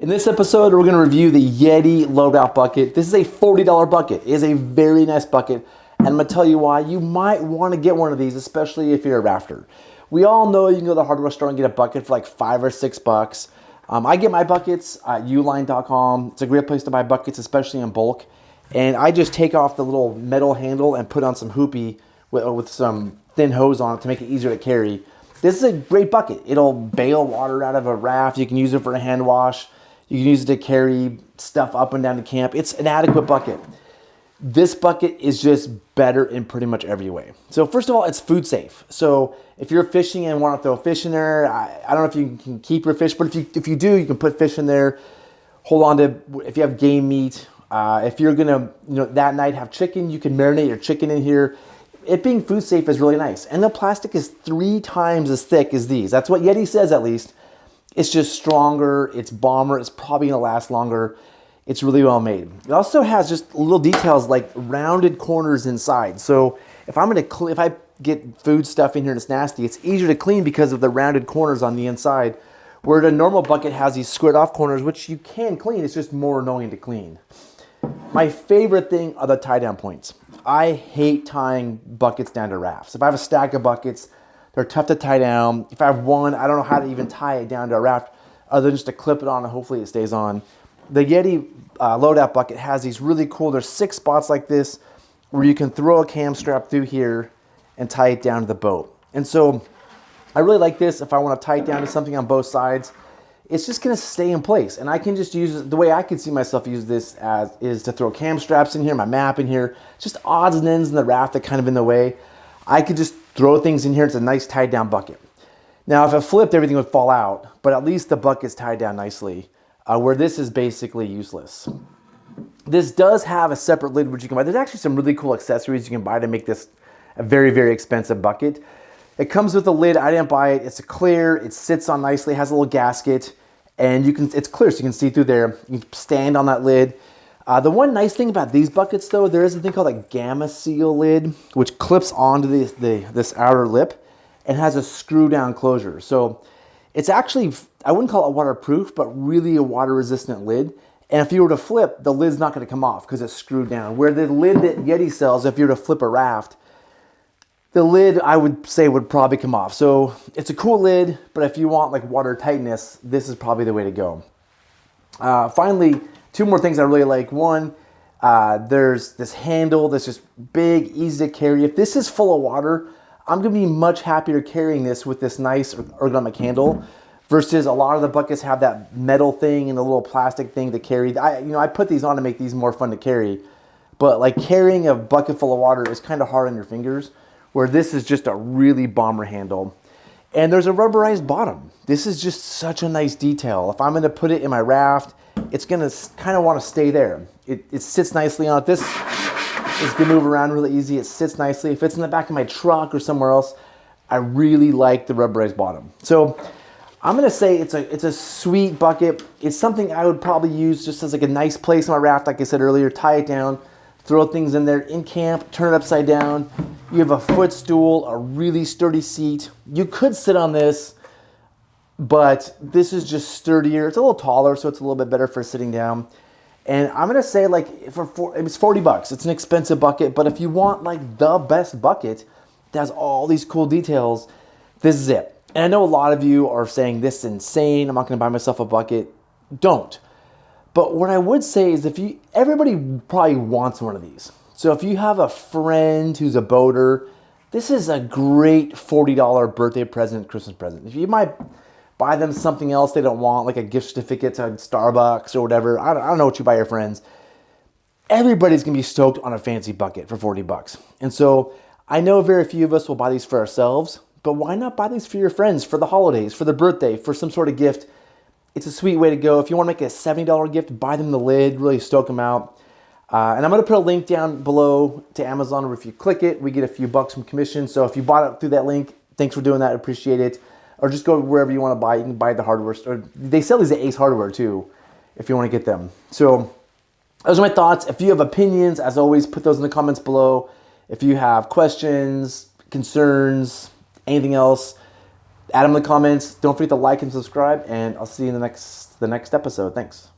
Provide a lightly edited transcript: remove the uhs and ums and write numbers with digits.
In this episode, we're going to review the Yeti LoadOut bucket. This is a $40 bucket. It is a very nice bucket, and I'm going to tell you why you might want to get one of these, especially if you're a rafter. We all know you can go to the hardware store and get a bucket for like $5 or $6. I get my buckets at uline.com. It's a great place to buy buckets, especially in bulk. And I just take off the little metal handle and put on some hoopy with some thin hose on it to make it easier to carry. This is a great bucket. It'll bail water out of a raft. You can use it for a hand wash. You can use it to carry stuff up and down the camp. It's an adequate bucket. This bucket is just better in pretty much every way. So first of all, it's food safe. So if you're fishing and want to throw fish in there, I don't know if you can keep your fish, but if you do, you can put fish in there. Hold on to, if you have game meat, if you're gonna, that night have chicken, you can marinate your chicken in here. It being food safe is really nice. And the plastic is 3 times as thick as these. That's what Yeti says, at least. It's just stronger, it's bomber, it's probably gonna last longer. It's really well made. It also has just little details like rounded corners inside. So if I get food stuff in here and it's nasty, it's easier to clean because of the rounded corners on the inside. Where the normal bucket has these squared off corners, which you can clean, it's just more annoying to clean. My favorite thing are the tie down points. I hate tying buckets down to rafts. If I have a stack of buckets, they're tough to tie down. If I have one, I don't know how to even tie it down to a raft other than just to clip it on and hopefully it stays on. The Yeti LoadOut bucket has these really cool, there's 6 spots like this where you can throw a cam strap through here and tie it down to the boat. And so I really like this if I want to tie it down to something on both sides. It's just going to stay in place. And I can just use it, the way I could see myself use this is to throw cam straps in here, my map in here, just odds and ends in the raft that kind of in the way. I could just throw things in here. It's a nice tied down bucket. Now, if it flipped, everything would fall out, but at least the bucket's tied down nicely, where this is basically useless. This does have a separate lid which you can buy. There's actually some really cool accessories you can buy to make this a very, very expensive bucket. It comes with a lid. I didn't buy it. It's a clear. It sits on nicely. It has a little gasket, and it's clear so you can see through there. You can stand on that lid. The one nice thing about these buckets, though, there is a thing called a gamma seal lid, which clips onto this outer lip and has a screw down closure. So it's actually, I wouldn't call it waterproof, but really a water resistant lid. And if you were to flip, the lid's not going to come off because it's screwed down. Where the lid that Yeti sells, if you were to flip a raft, the lid, I would say, would probably come off. So it's a cool lid, but if you want like water tightness, this is probably the way to go. Finally, 2 more things I really like. One, there's this handle that's just big, easy to carry. If this is full of water, I'm gonna be much happier carrying this with this nice ergonomic handle versus a lot of the buckets have that metal thing and a little plastic thing to carry. I put these on to make these more fun to carry, but like carrying a bucket full of water is kind of hard on your fingers, where this is just a really bomber handle. And there's a rubberized bottom. This is just such a nice detail. If I'm gonna put it in my raft, it's gonna kind of want to stay there. It sits nicely on it. This is gonna move around really easy. It sits nicely. If it's in the back of my truck or somewhere else, I really like the rubberized bottom. So I'm gonna say it's a sweet bucket. It's something I would probably use just as like a nice place on my raft, like I said earlier, tie it down, throw things in there in camp, turn it upside down. You have a footstool, a really sturdy seat. You could sit on this, but this is just sturdier. It's a little taller, so it's a little bit better for sitting down. And I'm gonna say like it's $40. It's an expensive bucket, but if you want like the best bucket that has all these cool details, this is it. And I know a lot of you are saying this is insane. I'm not gonna buy myself a bucket. Don't. But what I would say is everybody probably wants one of these. So if you have a friend who's a boater, this is a great $40 birthday present, Christmas present. If you might buy them something else they don't want, like a gift certificate to Starbucks or whatever, I don't know what you buy your friends. Everybody's gonna be stoked on a fancy bucket for $40. And so I know very few of us will buy these for ourselves, but why not buy these for your friends, for the holidays, for their birthday, for some sort of gift? It's a sweet way to go. If you want to make a $70 gift, buy them the lid, really stoke them out. And I'm going to put a link down below to Amazon where if you click it, we get a few bucks from commission. So if you bought it through that link, thanks for doing that. Appreciate it. Or just go wherever you want to buy. You can buy the hardware store. They sell these at Ace Hardware too, if you want to get them. So those are my thoughts. If you have opinions, as always, put those in the comments below. If you have questions, concerns, anything else, Add them in the comments. Don't forget to like and subscribe, and I'll see you in the next episode. Thanks.